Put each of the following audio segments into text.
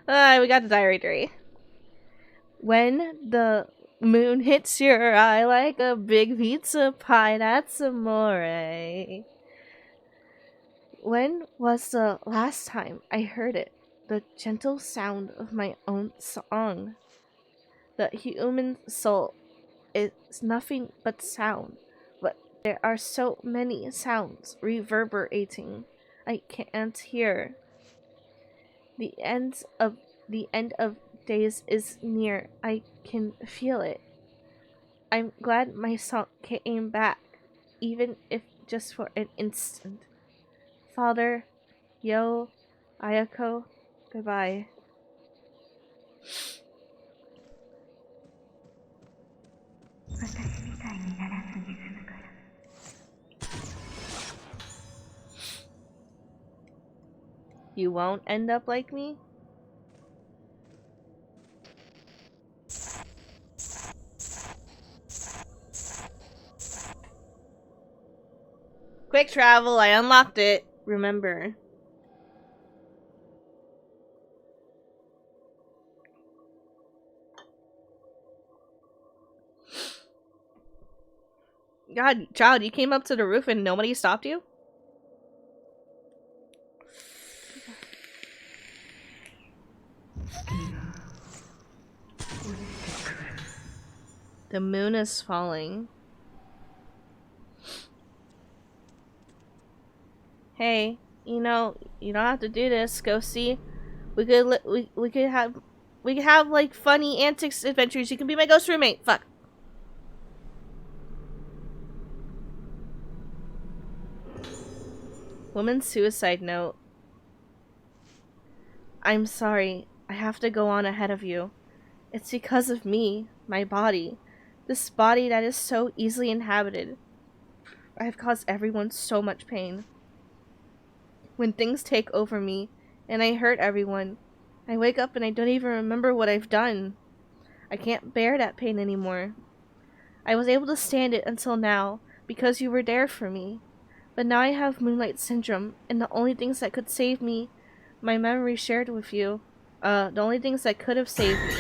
We got the diary 3. When the moon hits your eye like a big pizza pie, that's amore. When was the last time I heard it? The gentle sound of my own song. The human soul is nothing but sound, but there are so many sounds reverberating. I can't hear. The end of days is near. I can feel it. I'm glad my song came back, even if just for an instant. Father, Yo, Ayako, goodbye. You won't end up like me? Quick travel, I unlocked it. Remember. God, child, you came up to the roof and nobody stopped you? The moon is falling. Hey, you know, you don't have to do this. Go see. We could have like funny antics adventures. You can be my ghost roommate. Fuck. Woman's suicide note. I'm sorry. I have to go on ahead of you. It's because of me, my body. This body that is so easily inhabited. I have caused everyone so much pain. When things take over me, and I hurt everyone, I wake up and I don't even remember what I've done. I can't bear that pain anymore. I was able to stand it until now, because you were there for me. But now I have Moonlight Syndrome, and the only things that could save me, my memories shared with you, the only things that could have saved me,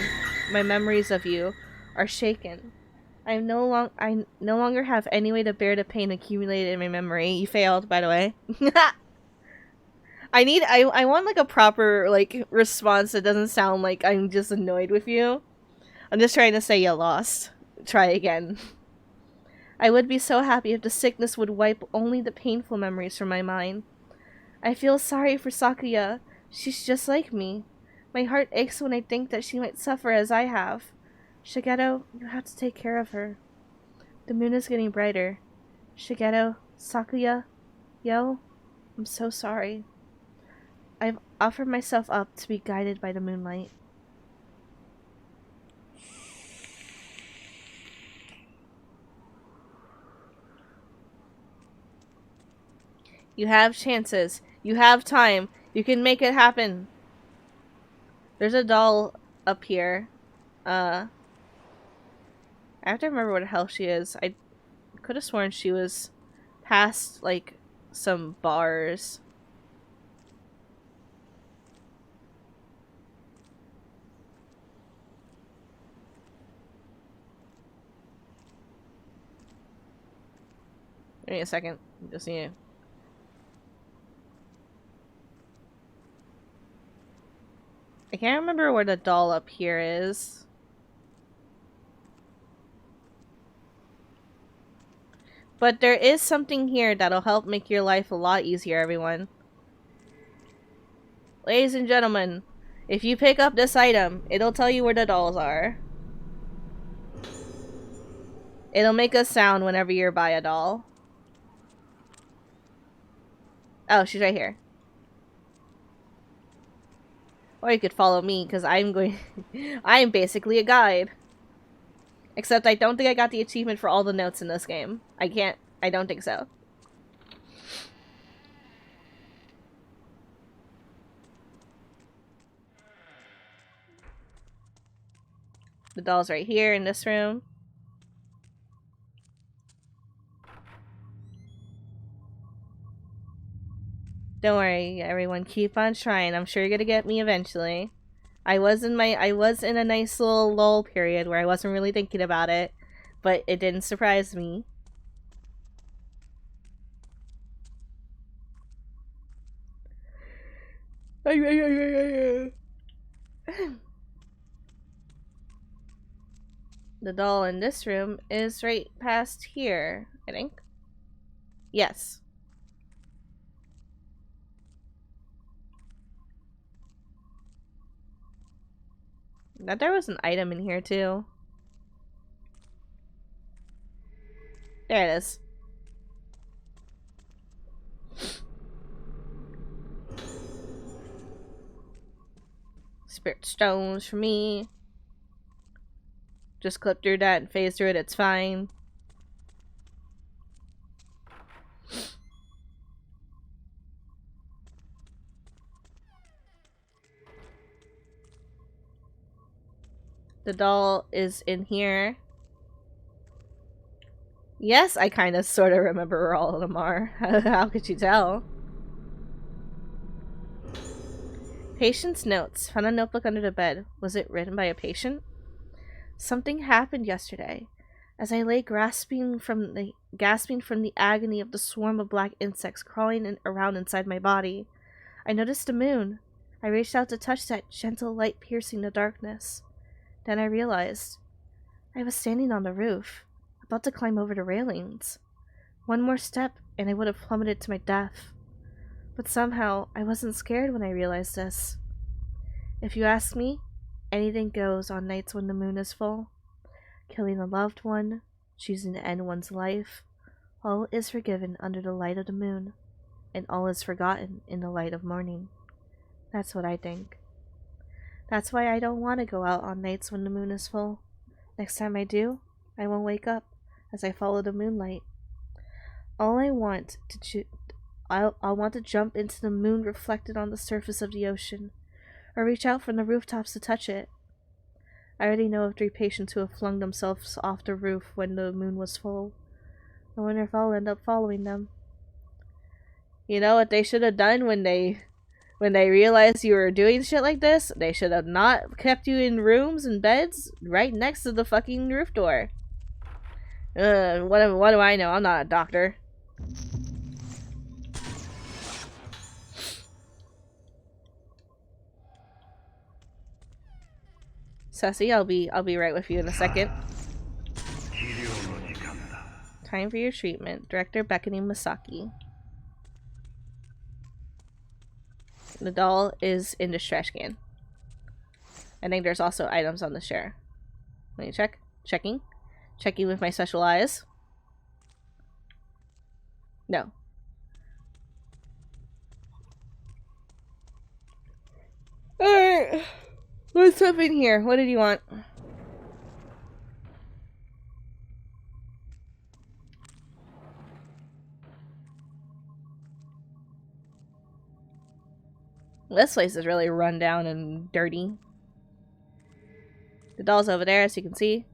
my memories of you, are shaken. I no longer have any way to bear the pain accumulated in my memory. You failed, by the way. I want like a proper like response that doesn't sound like I'm just annoyed with you. I'm just trying to say you lost. Try again. I would be so happy if the sickness would wipe only the painful memories from my mind. I feel sorry for Sakuya. She's just like me. My heart aches when I think that she might suffer as I have. Shigeto, you have to take care of her. The moon is getting brighter. Shigeto, Sakuya, Yo, I'm so sorry. I've offered myself up to be guided by the moonlight. You have chances. You have time. You can make it happen. There's a doll up here. I have to remember what the hell she is. I could have sworn she was past, like, some bars. Give me a second. Just need to... I can't remember where the doll up here is. But there is something here that'll help make your life a lot easier, everyone. Ladies and gentlemen, if you pick up this item, it'll tell you where the dolls are. It'll make a sound whenever you're by a doll. Oh, she's right here. Or you could follow me, because I'm going... I'm basically a guide. Except I don't think I got the achievement for all the notes in this game. I don't think so. The doll's right here in this room. Don't worry, everyone. Keep on trying. I'm sure you're gonna get me eventually. I was in a nice little lull period where I wasn't really thinking about it, but it didn't surprise me. The doll in this room is right past here, I think. Yes. Now there was an item in here too. There it is. Spirit stones for me. Just clip through that and phase through it, it's fine. The doll is in here. Yes, I kind of sort of remember where all of them are. How could you tell? Patient's notes. Found a notebook under the bed. Was it written by a patient? Something happened yesterday. As I lay gasping from the agony of the swarm of black insects crawling around inside my body, I noticed the moon. I reached out to touch that gentle light piercing the darkness. Then I realized I was standing on the roof, about to climb over the railings. One more step and I would have plummeted to my death. But somehow, I wasn't scared when I realized this. If you ask me, anything goes on nights when the moon is full. Killing a loved one, choosing to end one's life, all is forgiven under the light of the moon, and all is forgotten in the light of morning. That's what I think. That's why I don't want to go out on nights when the moon is full. Next time I do, I won't wake up as I follow the moonlight. I'll want to jump into the moon reflected on the surface of the ocean, or reach out from the rooftops to touch it. I already know of 3 patients who have flung themselves off the roof when the moon was full. I wonder if I'll end up following them. You know what they should have done when they realized you were doing shit like this? They should have not kept you in rooms and beds right next to the fucking roof door. What do I know? I'm not a doctor. Sassy, I'll be right with you in a second. Time for your treatment. Director beckoning Masaki. The doll is in this trash can. I think there's also items on the chair. Let me check. Checking with my special eyes. No. Alright. What's up in here? What did you want? This place is really run down and dirty. The doll's over there, as you can see.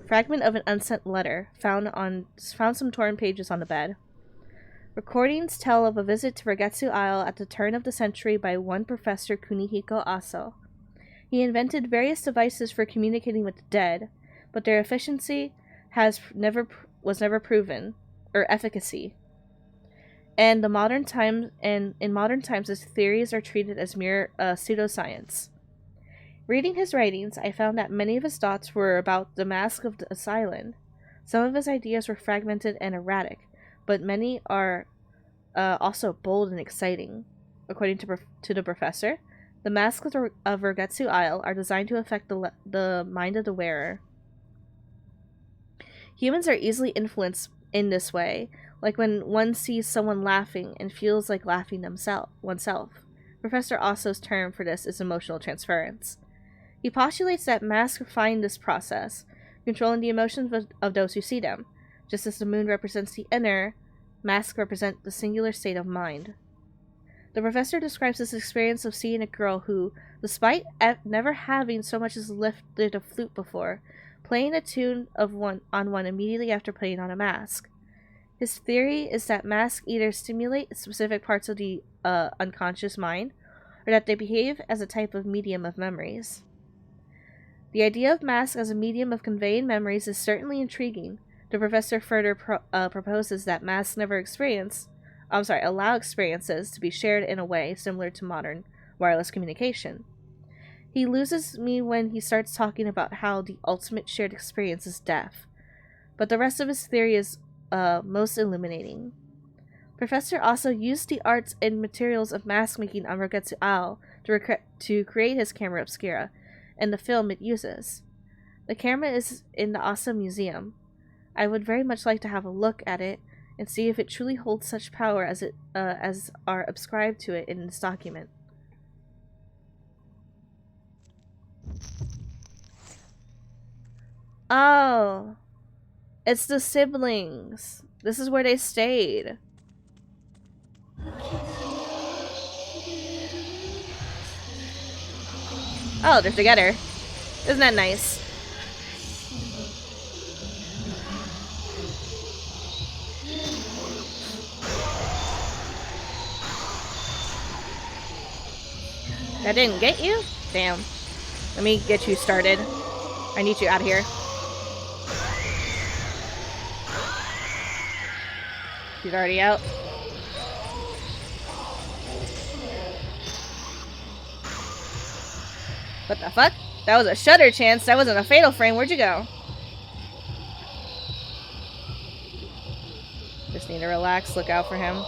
Fragment of an unsent letter found some torn pages on the bed. Recordings tell of a visit to Regetsu Isle at the turn of the century by one Professor Kunihiko Aso. He invented various devices for communicating with the dead, but their efficiency was never proven, or efficacy. And in modern times, his theories are treated as mere pseudoscience. Reading his writings, I found that many of his thoughts were about the mask of this island. Some of his ideas were fragmented and erratic, but many are also bold and exciting. According to the professor, the masks of Regetsu Isle are designed to affect the mind of the wearer. Humans are easily influenced in this way, like when one sees someone laughing and feels like laughing oneself. Professor Aso's term for this is emotional transference. He postulates that masks refine this process, controlling the emotions of those who see them. Just as the moon represents the inner, masks represent the singular state of mind. The professor describes his experience of seeing a girl who, despite never having so much as lifted a flute before, playing a tune of one immediately after putting on a mask. His theory is that masks either stimulate specific parts of the unconscious mind, or that they behave as a type of medium of memories. The idea of masks as a medium of conveying memories is certainly intriguing. The professor further proposes that masks allow experiences to be shared in a way similar to modern wireless communication. He loses me when he starts talking about how the ultimate shared experience is death, but the rest of his theory is most illuminating. Professor also used the arts and materials of mask making on weekday to create his camera obscura, and the film it uses. The camera is in the Awesome Museum. I would very much like to have a look at it and see if it truly holds such power as are ascribed to it in this document. Oh, it's the siblings. This is where they stayed. Oh, they're together. Isn't that nice? That didn't get you? Damn. Let me get you started. I need you out of here. She's already out. What the fuck? That was a shutter chance. That wasn't a fatal frame. Where'd you go? Just need to relax. Look out for him.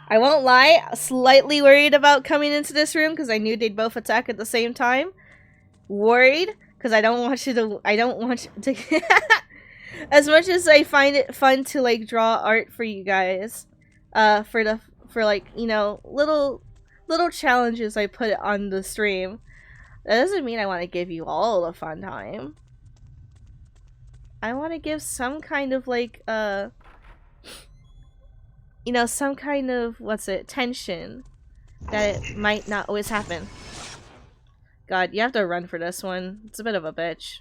I won't lie, slightly worried about coming into this room because I knew they'd both attack at the same time. Worried because I don't want you to as much as I find it fun to like draw art for you guys, for like, you know, little challenges I put on the stream, that doesn't mean I want to give you all a fun time. I want to give some kind of like you know, some kind of, tension that it might not always happen. God, you have to run for this one. It's a bit of a bitch.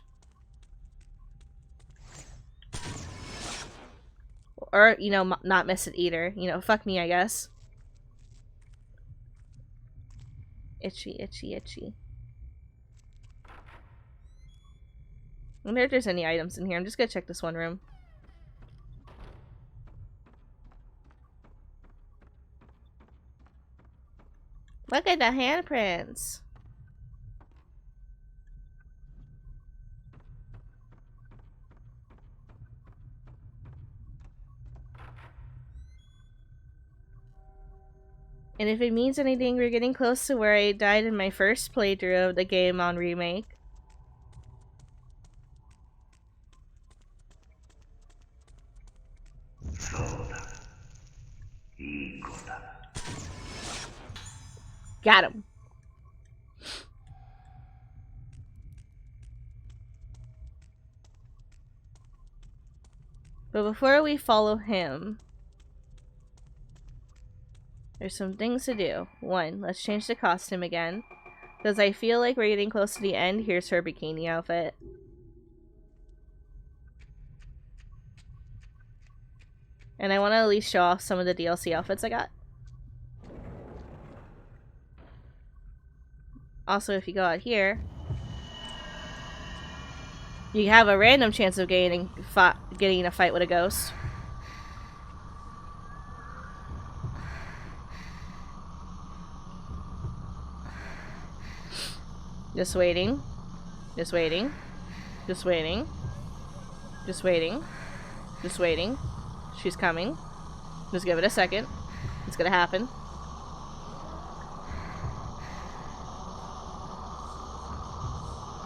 Or, you know, not miss it either. You know, fuck me, I guess. Itchy, itchy, itchy. I wonder if there's any items in here. I'm just gonna check this one room. Look at the handprints. And if it means anything, we're getting close to where I died in my first playthrough of the game on Remake. Got him. But before we follow him, there's some things to do. One, let's change the costume again, because I feel like we're getting close to the end. Here's her bikini outfit. And I want to at least show off some of the DLC outfits I got. Also, if you go out here, you have a random chance of getting in a fight with a ghost. Just waiting. Just waiting. Just waiting. Just waiting. Just waiting. She's coming. Just give it a second. It's gonna happen.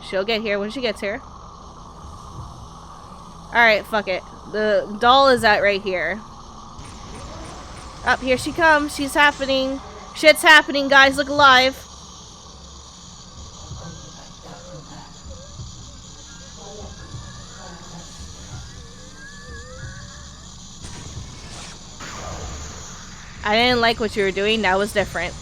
She'll get here when she gets here. Alright, fuck it. The doll is at right here. Up, here she comes. She's happening. Shit's happening, guys. Look alive. I didn't like what you were doing. That was different.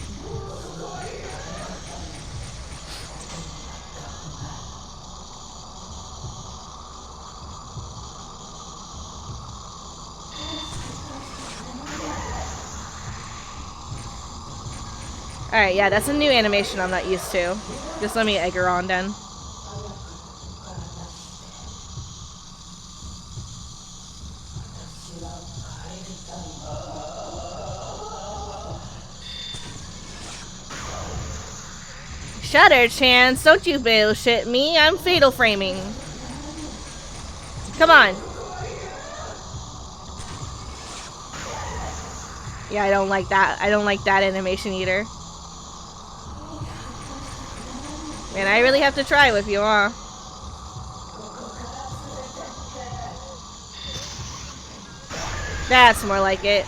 Alright, yeah, that's a new animation I'm not used to. Just let me egg her on then. Shutter chance, don't you bullshit me. I'm fatal framing. Come on. Yeah, I don't like that. I don't like that animation either. Man, I really have to try with you, huh? That's more like it.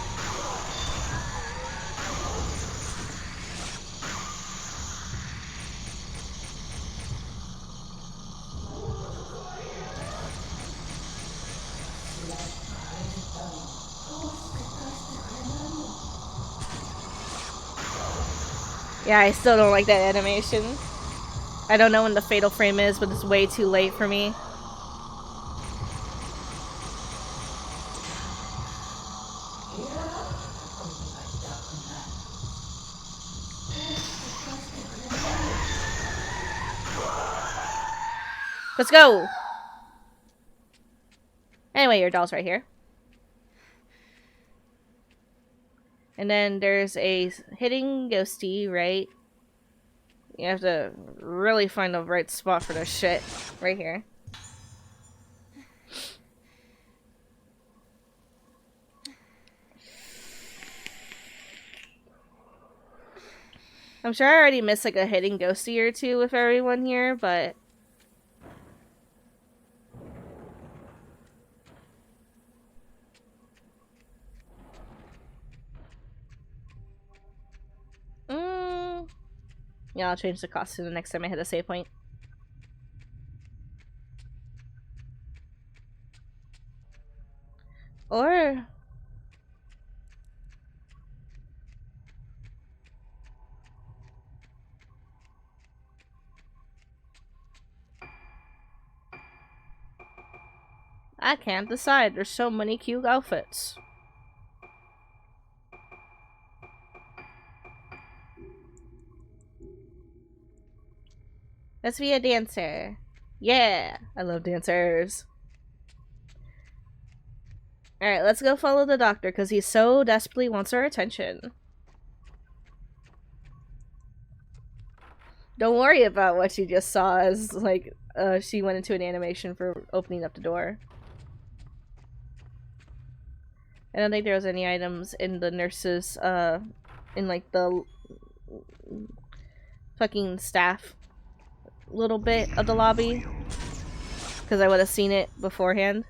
Yeah, I still don't like that animation. I don't know when the fatal frame is, but it's way too late for me. Let's go! Anyway, your doll's right here. And then there's a hitting ghosty, right? You have to really find the right spot for this shit. Right here. I'm sure I already missed like a hitting ghosty or two with everyone here, but... Yeah, I'll change the costume the next time I hit a save point. Or... I can't decide. There's so many cute outfits. Let's be a dancer. Yeah! I love dancers. Alright, let's go follow the doctor because he so desperately wants our attention. Don't worry about what you just saw as, like, she went into an animation for opening up the door. I don't think there was any items in the nurses, in, like, the fucking staff little bit of the lobby. Because I would have seen it beforehand.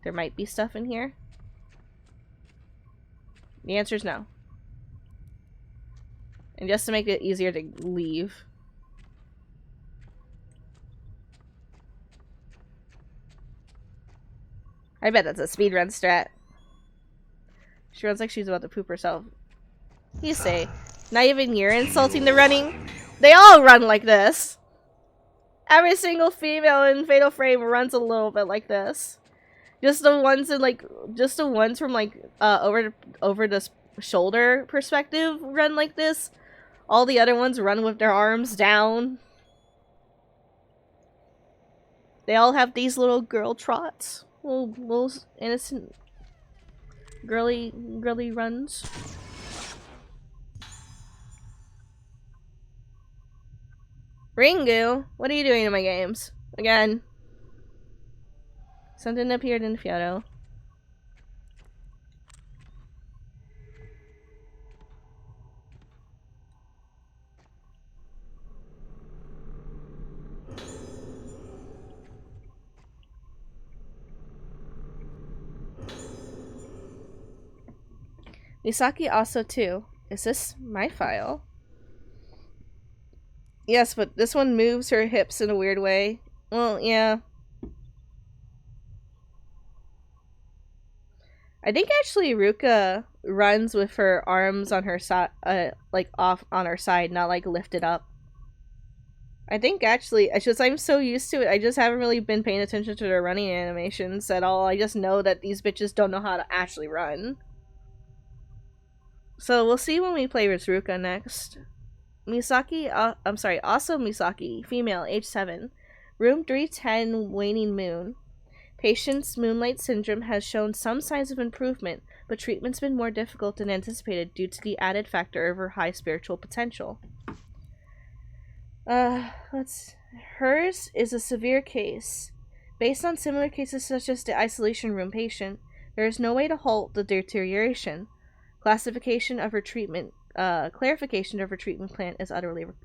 There might be stuff in here. The answer is no. And just to make it easier to leave. I bet that's a speedrun strat. She runs like she's about to poop herself. You say, not even you're insulting the running? They all run like this. Every single female in Fatal Frame runs a little bit like this. Just the ones in like, just the ones from like over the shoulder perspective run like this. All the other ones run with their arms down. They all have these little girl trots, little innocent girly runs. Ringu, what are you doing in my games again? Something appeared in the photo. Misaki also too. Is this my file? Yes, but this one moves her hips in a weird way. Well, yeah. I think actually Ruka runs with her arms on her side, like off on her side, not like lifted up. I think actually, it's just I'm so used to it. I just haven't really been paying attention to their running animations at all. I just know that these bitches don't know how to actually run. So we'll see when we play with Ruka next. Misaki, I'm sorry, also Misaki, female, age 7. Room 310, waning moon. Patient's moonlight syndrome has shown some signs of improvement, but treatment's been more difficult than anticipated due to the added factor of her high spiritual potential. Hers is a severe case. Based on similar cases such as the isolation room patient, there is no way to halt the deterioration. Clarification of her treatment plan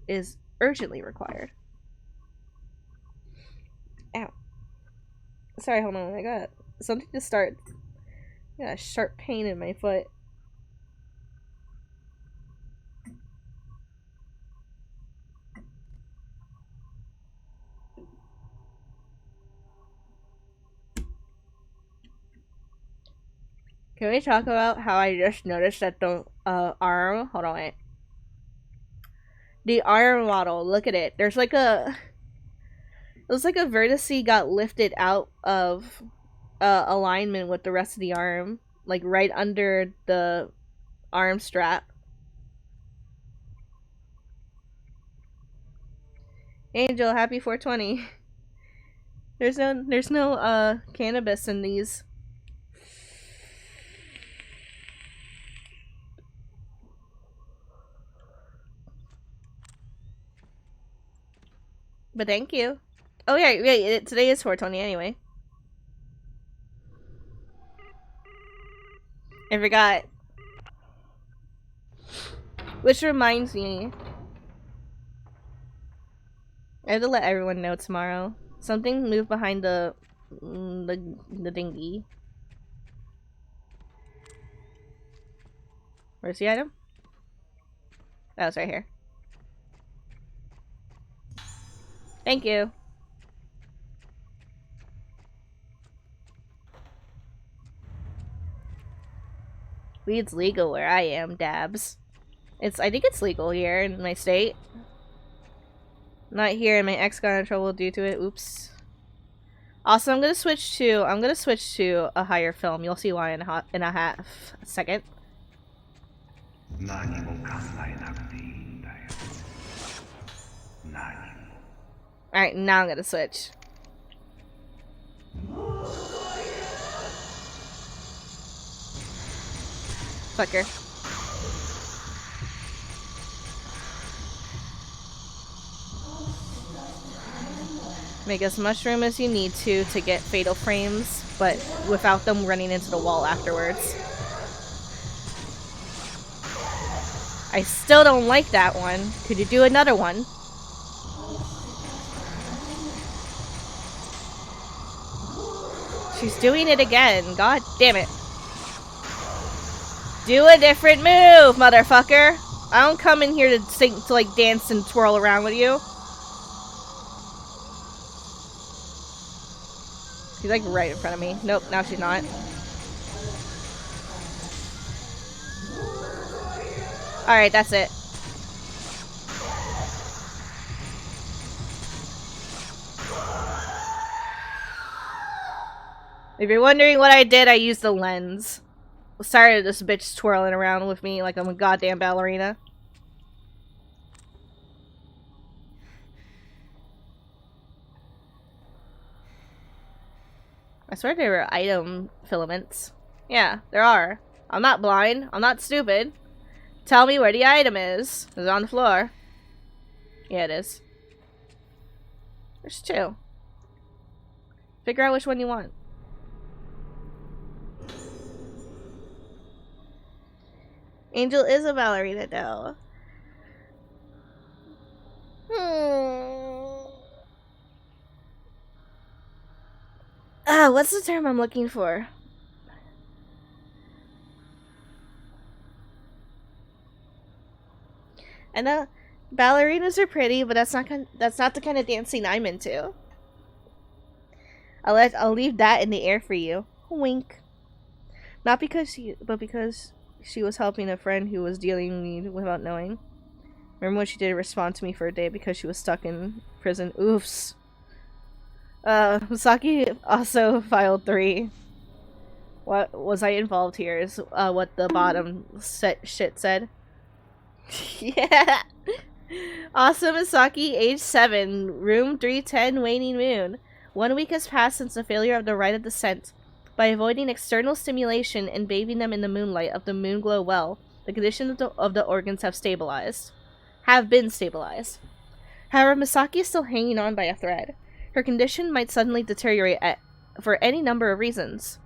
is urgently required. Ow. Sorry, hold on. I got something to start. I got a sharp pain in my foot. Can we talk about how I just noticed that the arm? Hold on, wait. The arm model. Look at it. There's like a. It was like a vertice got lifted out of alignment with the rest of the arm, like right under the arm strap. Angel, happy 420. There's no cannabis in these. But thank you. Oh yeah, today is 420 anyway. I forgot. Which reminds me, I have to let everyone know tomorrow. Something moved behind the dinghy. Where's the item? Oh, it's right here. Thank you. Weed's legal where I am, dabs. I think it's legal here in my state. Not here, and my ex got in trouble due to it. Oops. Also, I'm gonna switch to a higher film. You'll see why in a half second. Alright, now I'm gonna switch. Fucker. Make as much room as you need to get fatal frames, but without them running into the wall afterwards. I still don't like that one. Could you do another one? She's doing it again. God damn it. Do a different move, motherfucker. I don't come in here to like dance and twirl around with you. She's like right in front of me. Nope, now she's not. Alright, that's it. If you're wondering what I did, I used the lens. Sorry this bitch twirling around with me like I'm a goddamn ballerina. I swear there were item filaments. Yeah, there are. I'm not blind. I'm not stupid. Tell me where the item is. Is it on the floor? Yeah, it is. There's 2. Figure out which one you want. Angel is a ballerina though. What's the term I'm looking for? I know ballerinas are pretty, but that's not the kind of dancing I'm into. I'll leave that in the air for you. Wink. Not because but because she was helping a friend who was dealing with me without knowing. Remember when she didn't respond to me for a day because she was stuck in prison? Oofs. Misaki also filed 3. What was I involved here is what the bottom shit said. Yeah. Awesome Misaki, age 7, room 310, waning moon. 1 week has passed since the failure of the rite of descent. By avoiding external stimulation and bathing them in the moonlight of the Moonglow well, the conditions of the organs have been stabilized. However, Misaki is still hanging on by a thread. Her condition might suddenly deteriorate for any number of reasons.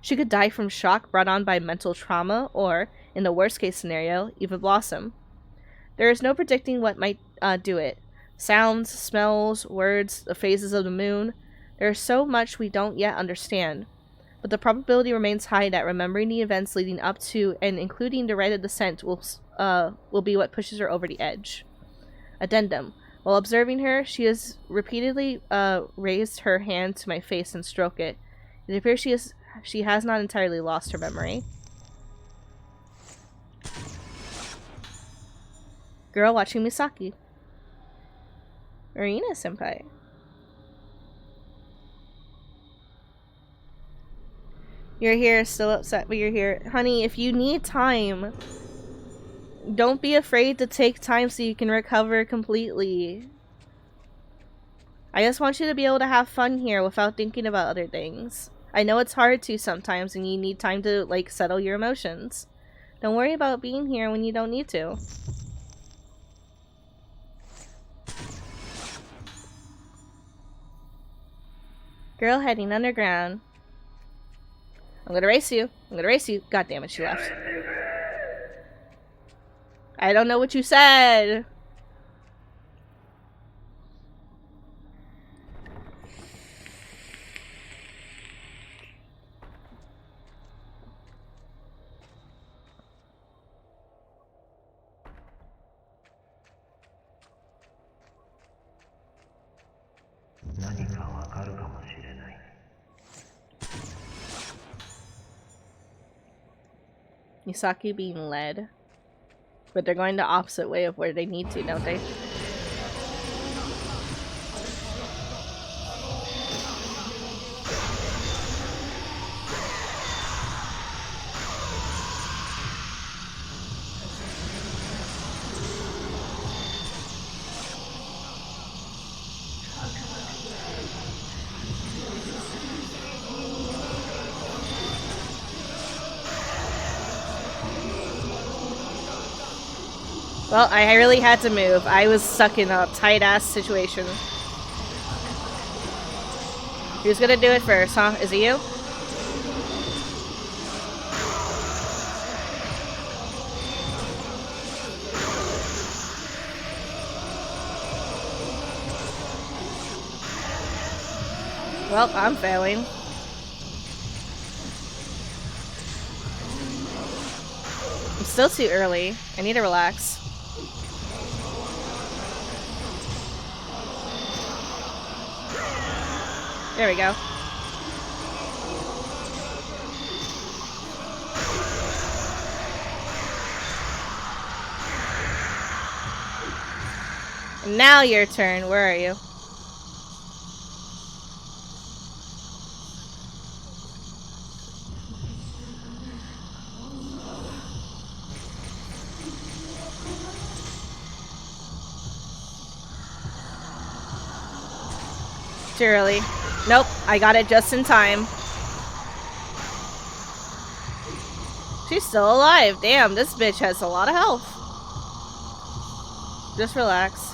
She could die from shock brought on by mental trauma, or, in the worst case scenario, even blossom. There is no predicting what might do it. Sounds, smells, words, the phases of the moon. There is so much we don't yet understand. But the probability remains high that remembering the events leading up to and including the rite of descent will be what pushes her over the edge. Addendum. While observing her, she has repeatedly raised her hand to my face and stroked it. It appears she has not entirely lost her memory. Girl watching Misaki. Marina-senpai. You're here, still upset, but you're here. Honey, if you need time, don't be afraid to take time so you can recover completely. I just want you to be able to have fun here without thinking about other things. I know it's hard to sometimes and you need time to, like, settle your emotions. Don't worry about being here when you don't need to. Girl heading underground. I'm gonna race you. I'm gonna race you. God damn it, she left. I don't know what you said. Misaki being led. But they're going the opposite way of where they need to, don't they? Well, I really had to move. I was stuck in a tight-ass situation. Who's gonna do it first, huh? Is it you? Well, I'm failing. I'm still too early. I need to relax. There we go. And now your turn. Where are you? Too early. Nope, I got it just in time. She's still alive. Damn, this bitch has a lot of health. Just relax.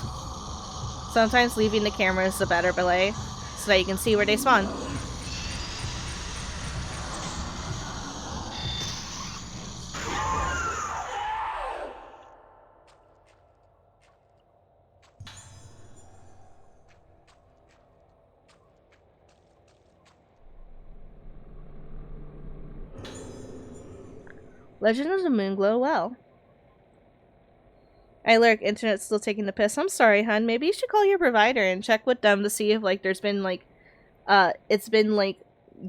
Sometimes leaving the camera is the better play, so that you can see where they spawn. Legend of the Moonglow well. I lurk, internet's still taking the piss. I'm sorry, hun. Maybe you should call your provider and check with them to see if, like, there's been, like, it's been, like,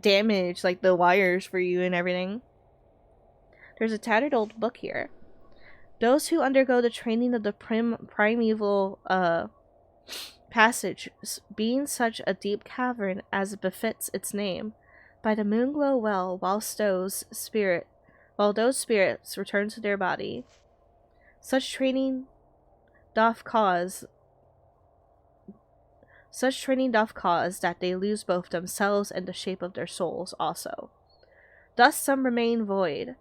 damaged, like, the wires for you and everything. There's a tattered old book here. Those who undergo the training of the primeval passage, being such a deep cavern as befits its name, by the moonglow well, while those spirits return to their body. Such training doth cause that they lose both themselves and the shape of their souls also. Thus some remain void,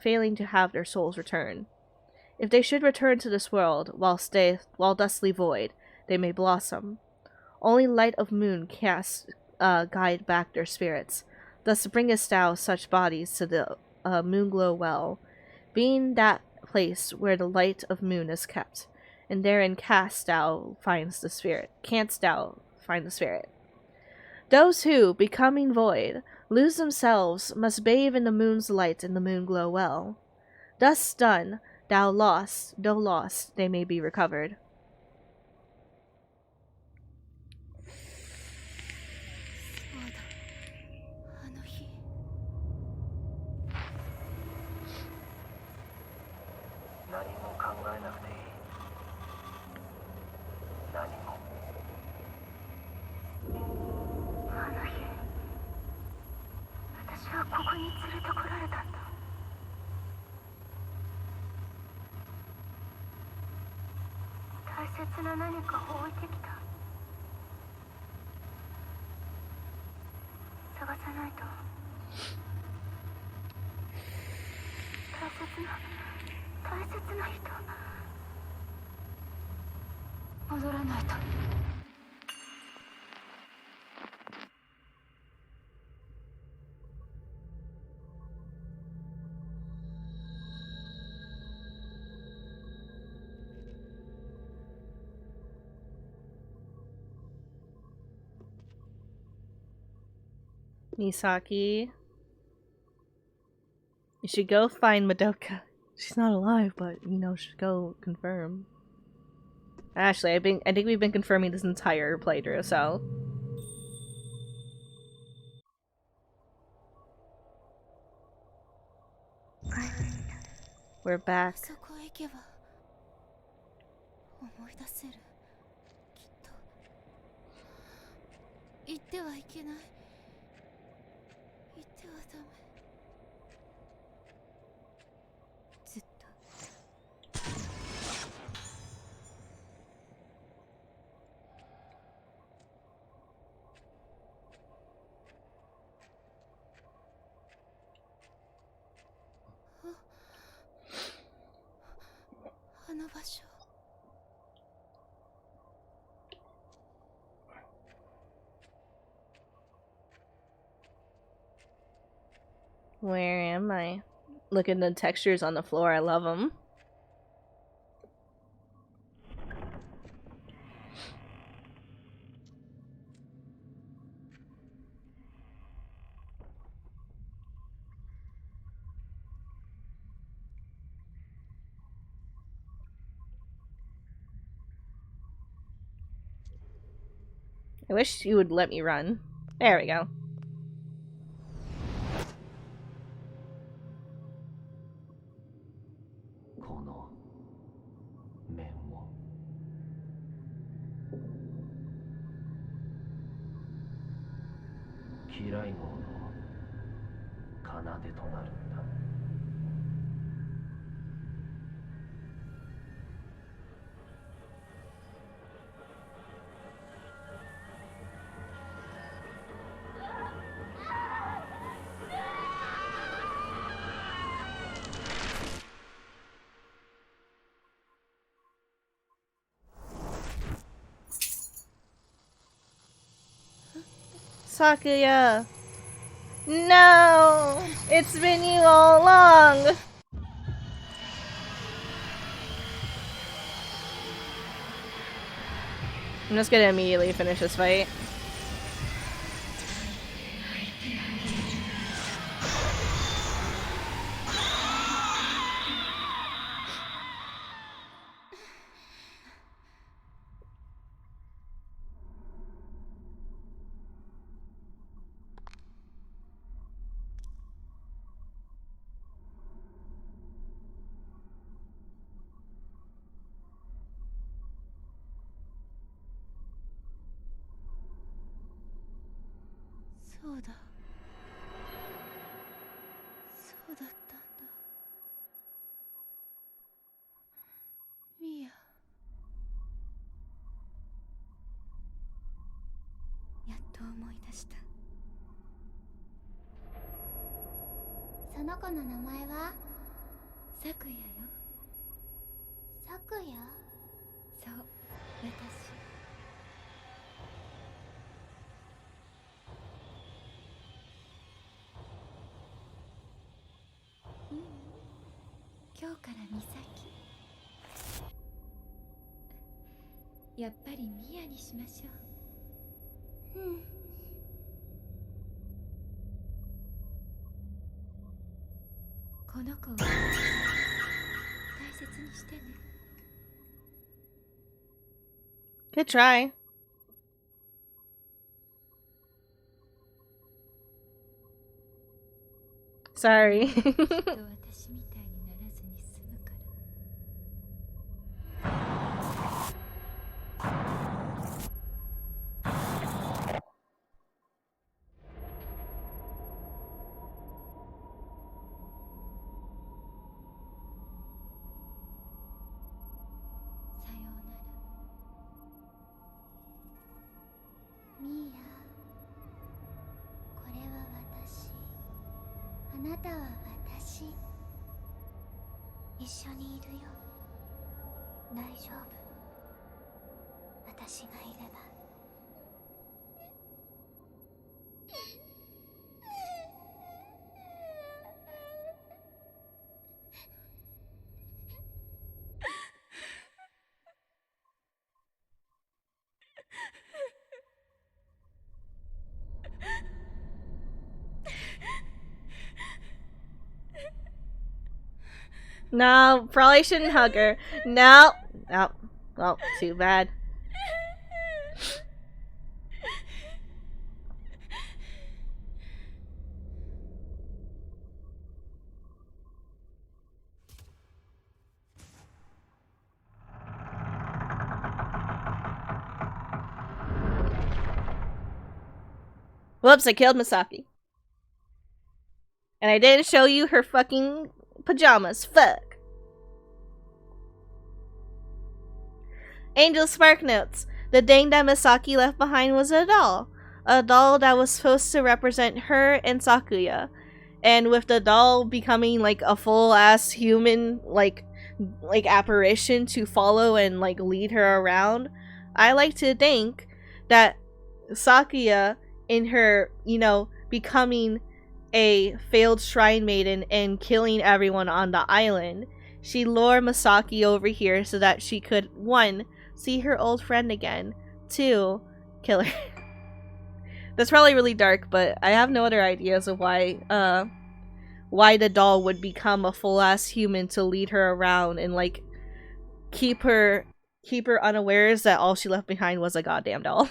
failing to have their souls return. If they should return to this world, while thusly void, they may blossom. Only light of moon casts guide back their spirits. Thus bringest thou such bodies to the moonglow well, being that place where the light of moon is kept, and therein canst thou find the spirit. Those who, becoming void, lose themselves must bathe in the moon's light in the moonglow well. Thus done, though lost, they may be recovered. Misaki, you should go find Madoka. She's not alive, but should go confirm. Actually, I think we've been confirming this entire playthrough, so. We're back. Where am I? Look at the textures on the floor. I love them. I wish you would let me run. There we go. Sakuya! No! It's been you all along! I'm just gonna immediately finish this fight. そうだ。そうだったんだ。ミヤ。やっと思い出した。その子の名前は？サクヤよ。サクヤ？そう、私。今日からミサキ。やっぱりミヤにしましょう。うん。この子を大切にしてね。Good try. Sorry. きっと私みたいにならずに済むから。さようなら。ミーヤ、これは私。あなたは私。一緒にいるよ。大丈夫。私がいれば。No, probably shouldn't hug her. No. No. Well, too bad. Whoops, I killed Misaki. And I didn't show you her fucking pajamas. Fuck. Angel Spark notes. The thing that Misaki left behind was a doll. A doll that was supposed to represent her and Sakuya. And with the doll becoming like a full-ass human, like apparition to follow and like lead her around, I like to think that Sakuya, in her, becoming a failed shrine maiden and killing everyone on the island, she lured Misaki over here so that she could, 1, see her old friend again, 2, kill her. That's probably really dark, but I have no other ideas of why the doll would become a full-ass human to lead her around and like keep her unawares that all she left behind was a goddamn doll.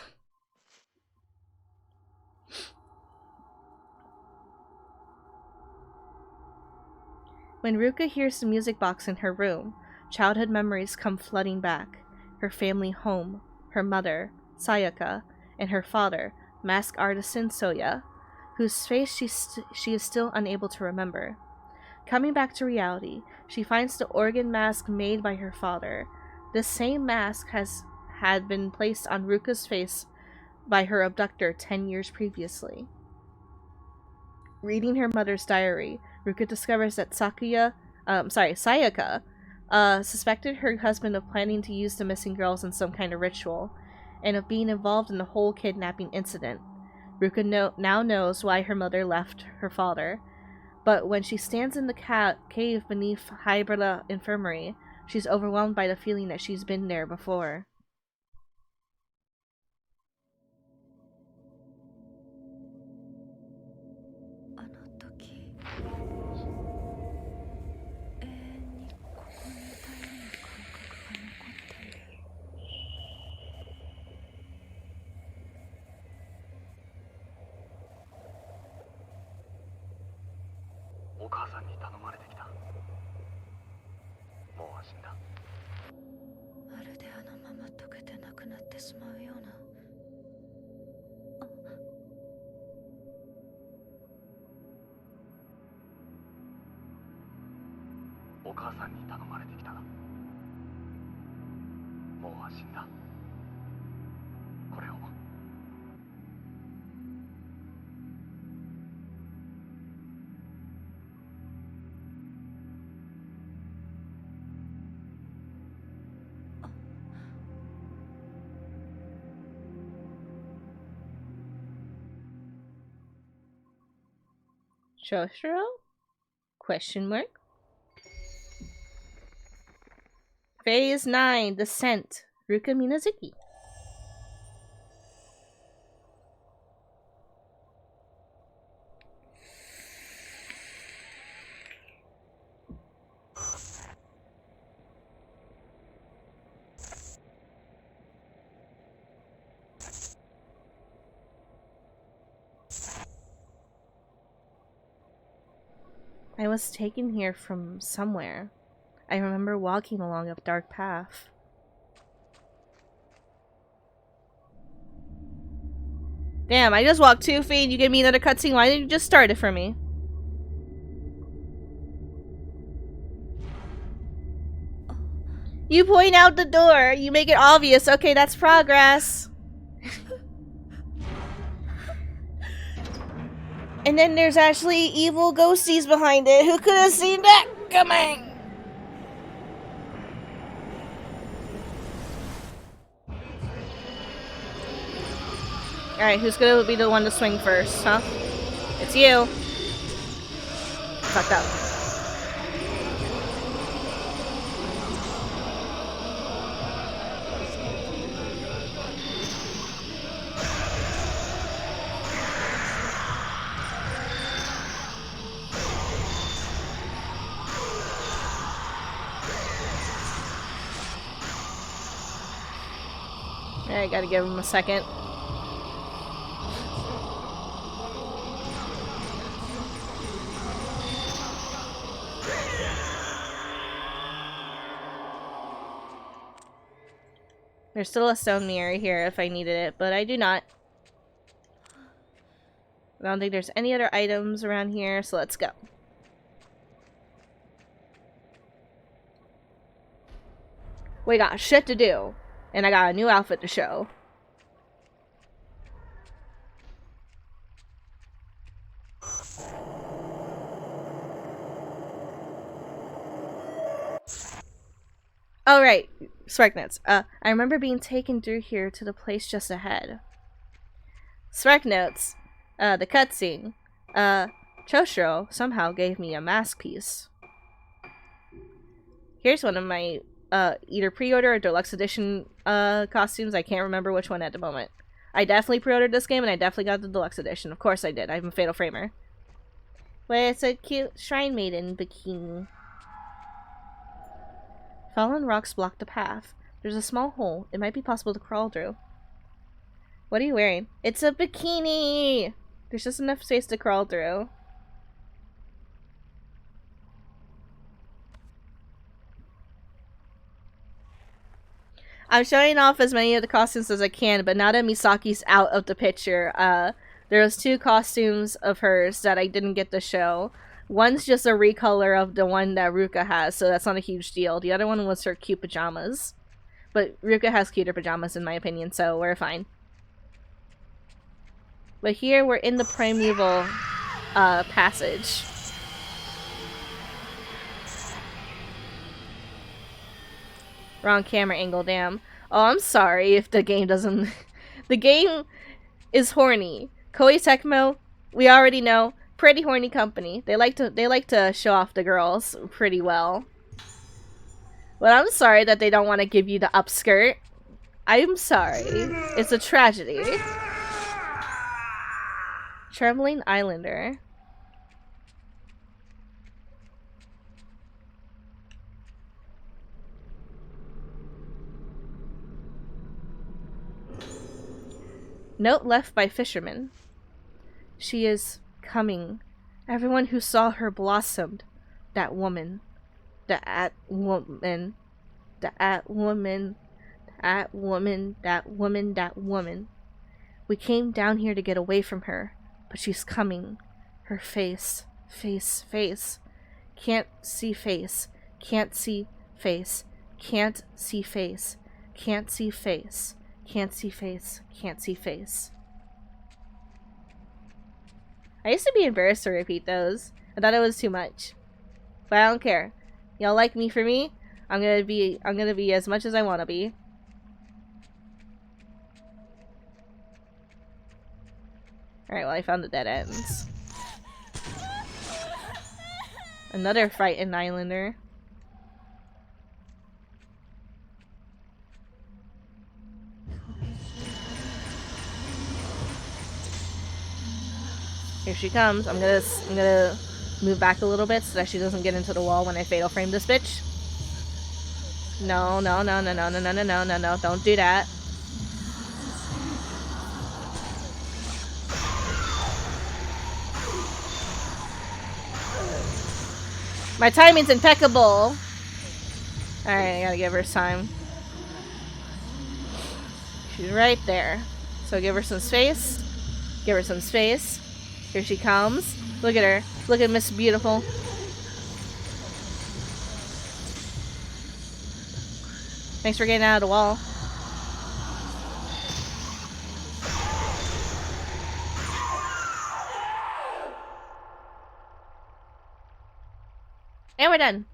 When Ruka hears the music box in her room, childhood memories come flooding back. Her family home, her mother, Sayaka, and her father, mask artisan Soya, whose face she is still unable to remember. Coming back to reality, she finds the organ mask made by her father. This same mask had been placed on Ruka's face by her abductor 10 years previously. Reading her mother's diary, Ruka discovers that Sayaka suspected her husband of planning to use the missing girls in some kind of ritual, and of being involved in the whole kidnapping incident. Ruka now knows why her mother left her father, but when she stands in the cave beneath Hybrida Infirmary, she's overwhelmed by the feeling that she's been there before. お母さんに頼まれてきた。もう死んだ。これを。Shoshiro? Question mark? Phase 9, Descent. Ruka Minazuki. I was taken here from somewhere. I remember walking along a dark path. Damn, I just walked 2 feet and you give me another cutscene. Why didn't you just start it for me? You point out the door. You make it obvious. Okay, that's progress. And then there's actually evil ghosties behind it. Who could have seen that coming? Alright, who's gonna be the one to swing first, huh? It's you. Fucked up. Alright, gotta give him a second. There's still a stone mirror here if I needed it, but I do not. I don't think there's any other items around here, so let's go. We got shit to do, and I got a new outfit to show. Oh, right. Sparknuts. I remember being taken through here to the place just ahead. Sparknuts. The cutscene. Choshiro somehow gave me a mask piece. Here's one of my, either pre-order or deluxe edition, costumes. I can't remember which one at the moment. I definitely pre-ordered this game, and I definitely got the deluxe edition. Of course I did. I'm a Fatal Framer. But it's a cute Shrine Maiden bikini. Fallen rocks block the path. There's a small hole. It might be possible to crawl through. What are you wearing? It's a bikini! There's just enough space to crawl through. I'm showing off as many of the costumes as I can, but now that Misaki's out of the picture, there was 2 costumes of hers that I didn't get to show. One's just a recolor of the one that Ruka has, so that's not a huge deal. The other one was her cute pajamas. But Ruka has cuter pajamas in my opinion, so we're fine. But here we're in the primeval passage. Wrong camera angle, damn. Oh, I'm sorry if the game doesn't... The game is horny. Koei Tecmo, we already know, pretty horny company. They like to show off the girls pretty well. But I'm sorry that they don't want to give you the upskirt. I'm sorry. It's a tragedy. Trembling Islander. Note left by fisherman. She is coming. Everyone who saw her blossomed. That woman. That woman. That woman. That woman. That woman. That woman. We came down here to get away from her, but she's coming. Her face. Face. Face. Can't see face. Can't see face. Can't see face. Can't see face. Can't see face. Can't see face. I used to be embarrassed to repeat those. I thought it was too much. But I don't care. Y'all like me for me? I'm gonna be as much as I wanna be. Alright, well I found the dead ends. Another frightened islander. Here she comes. I'm gonna move back a little bit so that she doesn't get into the wall when I fatal frame this bitch. No, no, no, no, no, no, no, no, no, no, no, don't do that. My timing's impeccable. Alright, I gotta give her time. She's right there. So give her some space. Give her some space. Here she comes. Look at her. Look at Miss Beautiful. Thanks for getting out of the wall. And we're done.